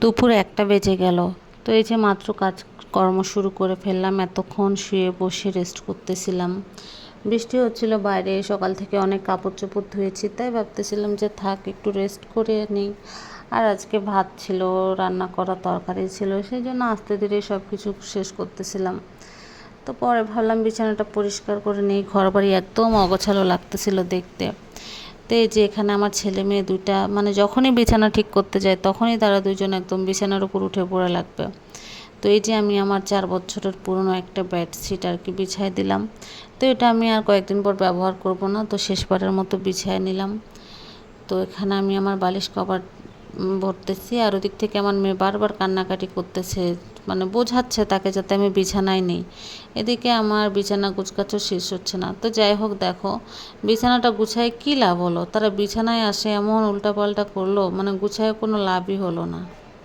দুপুর 1টা বেজে গেল। তো এই যে মাত্র কাজকর্ম শুরু করে ফেললাম, এতক্ষণ শুয়ে বসে রেস্ট করতেছিলাম। বৃষ্টি হচ্ছিল বাইরে, সকাল থেকে অনেক কাপড় চোপড় ধুয়েছি, তাই ভাবতেছিলাম যে থাক একটু রেস্ট করে নিই। আর আজকে ভাত ছিল, রান্না করা তরকারি ছিল, সেই জন্য আস্তে ধীরে সব কিছু শেষ করতেছিলাম। তো পরে ভাবলাম বিছানাটা পরিষ্কার করে নিই, ঘর বাড়ি একদম অগোছালো লাগতেছিল দেখতে। তো এই যে এখানে আমার ছেলে মেয়ে দুইটা, মানে যখনই বিছানা ঠিক করতে যায় তখনই তারা দুজন একদম বিছানার উপর উঠে পড়ে লাগবে। তো এই যে আমি আমার 4 বছরের পুরনো একটা বেডশিট আর কি বিছাই দিলাম। তো এটা আমি আর কয়েকদিন পর ব্যবহার করব না, তো শেষবারের মতো বিছাই নিলাম। তো এখানে আমি আমার বালিশ কভার ভরতেছি, আর ওদিক থেকে আমার মেয়ে বারবার কান্নাকাটি করতেছে, মানে বোঝাচ্ছে তাকে যাতে আমি বিছানায় নেই। এদিকে আমার বিছানা গুছগাছও শেষ হচ্ছে না। তো যাই হোক, দেখো বিছানাটা গুছায় কী লাভ হলো, তারা বিছানায় আসে এমন উল্টাপাল্টা করলো, মানে গুছায় কোনো লাভই হলো না।